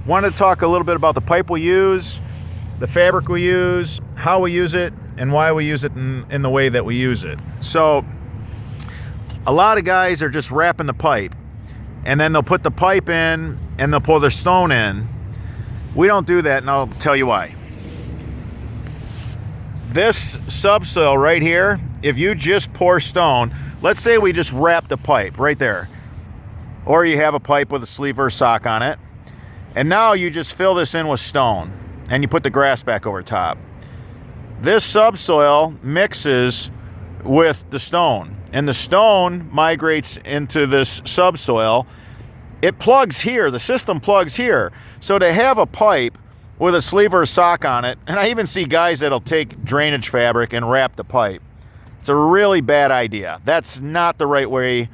Wanted to talk a little bit about the pipe we use, the fabric we use, how we use it, and why we use it in the way that we use it. So a lot of guys are just wrapping the pipe, and then they'll put the pipe in and they'll pour their stone in. We don't do that, and I'll tell you why. This subsoil right here, if you just pour stone, let's say we just wrap the pipe right there, or you have a pipe with a sleeve or a sock on it, and now you just fill this in with stone and you put the grass back over top. This subsoil mixes with the stone, and the stone migrates into this subsoil. It plugs here, the system plugs here. So to have a pipe with a sleeve or a sock on it, and I even see guys that'll take drainage fabric and wrap the pipe. It's a really bad idea. That's not the right way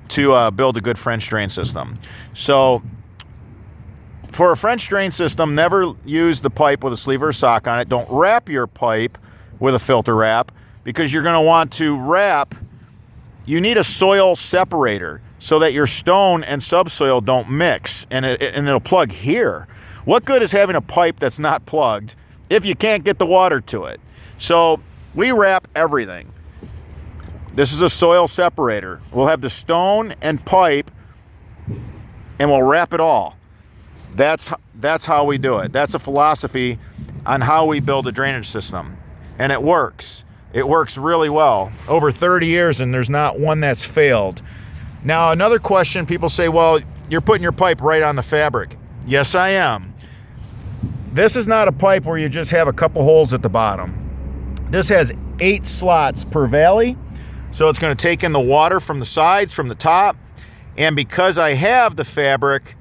to build a good French drain system. So for a French drain system, never use the pipe with a sleeve or a sock on it. Don't wrap your pipe with a filter wrap, because you're gonna want to wrap, you need a soil separator so that your stone and subsoil don't mix, and it'll plug here. What good is having a pipe that's not plugged if you can't get the water to it? So we wrap everything. This is a soil separator. We'll have the stone and pipe, and we'll wrap it all. That's how we do it. That's a philosophy on how we build a drainage system, and it works. It works really well. Over 30 years, and there's not one that's failed. Now, another question, people say, well, you're putting your pipe right on the fabric. Yes, I am. This is not a pipe where you just have a couple holes at the bottom. This has 8 slots per valley, so it's going to take in the water from the sides, from the top, and because I have the fabric,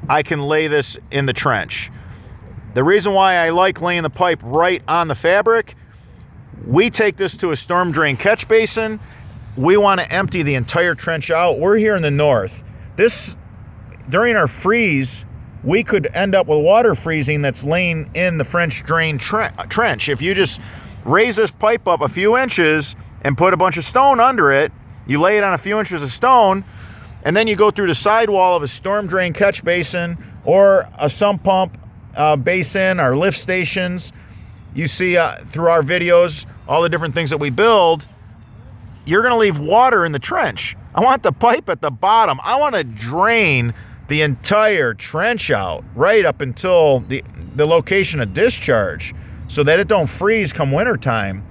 I can lay this in the trench. The reason why I like laying the pipe right on the fabric, we take this to a storm drain catch basin. We want to empty the entire trench out. We're here in the north. During our freeze, we could end up with water freezing that's laying in the French drain trench. If you just raise this pipe up a few inches and put a bunch of stone under it, you lay it on a few inches of stone, and then you go through the sidewall of a storm drain catch basin or a sump pump basin, our lift stations. You see through our videos, all the different things that we build, you're gonna leave water in the trench. I want the pipe at the bottom. I wanna drain the entire trench out right up until the location of discharge so that it don't freeze come wintertime.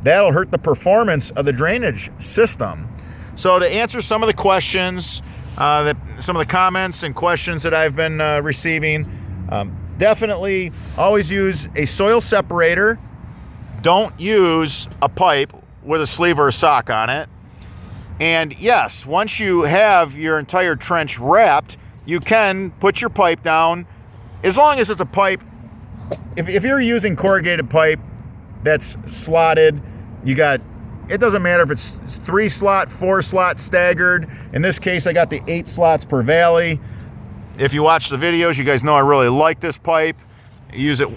That'll hurt the performance of the drainage system. So to answer some of the questions, some of the comments and questions that I've been receiving, definitely always use a soil separator. Don't use a pipe with a sleeve or a sock on it. And yes, once you have your entire trench wrapped, you can put your pipe down, as long as it's a pipe. If you're using corrugated pipe that's slotted, it doesn't matter if it's 3 slot, 4 slot staggered. In this case, I got the 8 slots per valley. If you watch the videos, you guys know I really like this pipe. I use it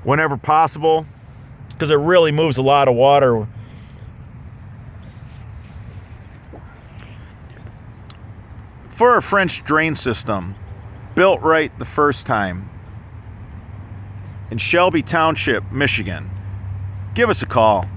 whenever possible because it really moves a lot of water. For a French drain system, built right the first time, in Shelby Township, Michigan, give us a call.